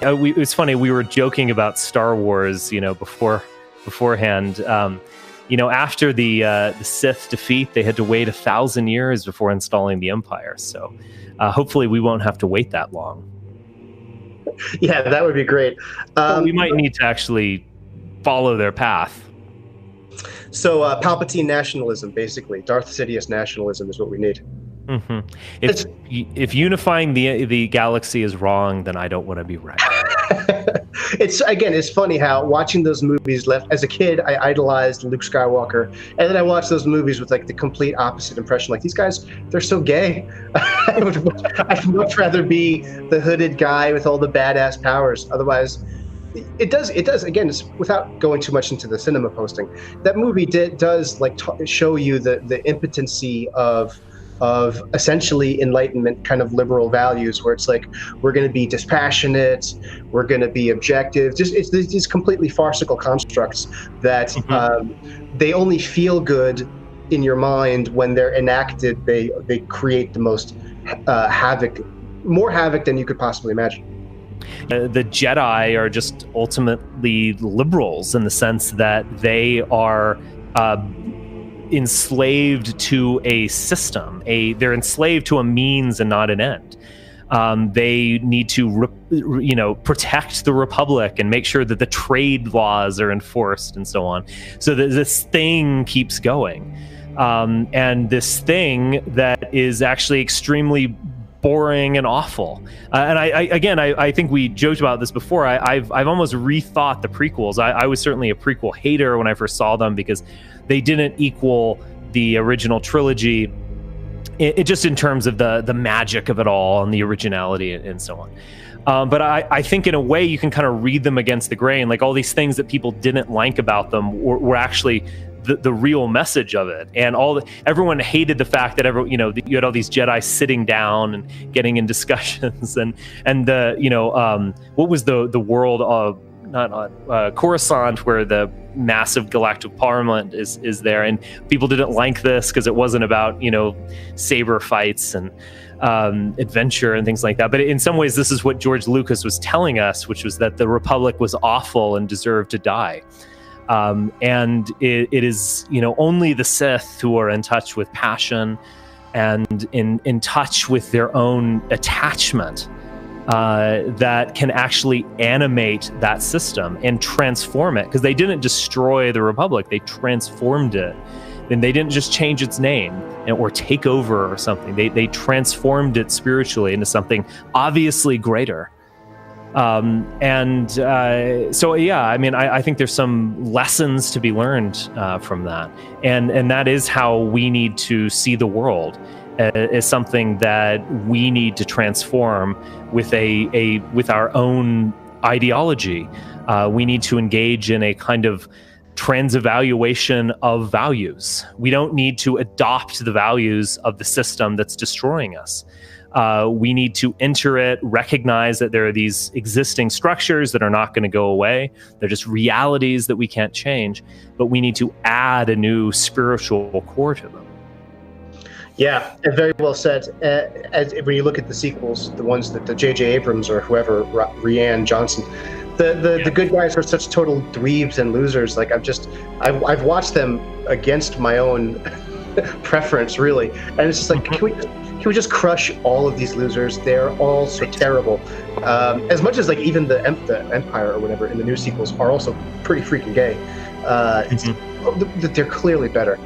It's funny. We were joking about Star Wars, beforehand. After the Sith defeat, they had to wait 1,000 years before installing the Empire. So, hopefully, we won't have to wait that long. Yeah, that would be great. We might need to actually follow their path. So, Palpatine nationalism, basically, Darth Sidious nationalism is what we need. Mm-hmm. If unifying the galaxy is wrong, then I don't want to be right. It's funny how watching those movies as a kid, I idolized Luke Skywalker, and then I watched those movies with like the complete opposite impression. Like, these guys, they're so gay. I'd much rather be the hooded guy with all the badass powers. Otherwise, it does again, it's without going too much into the cinema posting, that movie does like show you the impotency of essentially Enlightenment kind of liberal values, where it's like, we're going to be dispassionate, we're going to be objective. It's these completely farcical constructs that they only feel good in your mind when they're enacted. They create the most more havoc than you could possibly imagine. The Jedi are just ultimately liberals in the sense that they are enslaved to a system. They're enslaved to a means and not an end. They need to protect the Republic and make sure that the trade laws are enforced and so on, so that this thing keeps going. And this thing that is actually extremely boring and awful. And I think we joked about this before. I've almost rethought the prequels. I was certainly a prequel hater when I first saw them, because they didn't equal the original trilogy. It just in terms of the magic of it all and the originality and so on. But I think in a way you can kind of read them against the grain. Like, all these things that people didn't like about them were actually the real message of it. And everyone hated the fact that you had all these Jedi sitting down and getting in discussions and what was the world of Coruscant, where the massive galactic parliament is there, and people didn't like this because it wasn't about saber fights and adventure and things like that. But in some ways, this is what George Lucas was telling us, which was that the Republic was awful and deserved to die. And it is only the Sith who are in touch with passion and in touch with their own attachment that can actually animate that system and transform it, because they didn't destroy the Republic, they transformed it. And they didn't just change its name or take over or something. They transformed it spiritually into something obviously greater. So yeah, I mean, I think there's some lessons to be learned from that, and that is how we need to see the world, as something that we need to transform with with our own ideology. We need to engage in a kind of trans-evaluation of values. We don't need to adopt the values of the system that's destroying us. We need to enter it, recognize that there are these existing structures that are not going to go away. They're just realities that we can't change, but we need to add a new spiritual core to them. Yeah, and very well said. When you look at the sequels, the ones that the J.J. Abrams or whoever, Rian Johnson, the good guys are such total dweebs and losers. Like, I've watched them against my own preference, really, and it's just like, can we just crush all of these losers? They're all so terrible. As much as like even the Empire or whatever in the new sequels are also pretty freaking gay. They're clearly better.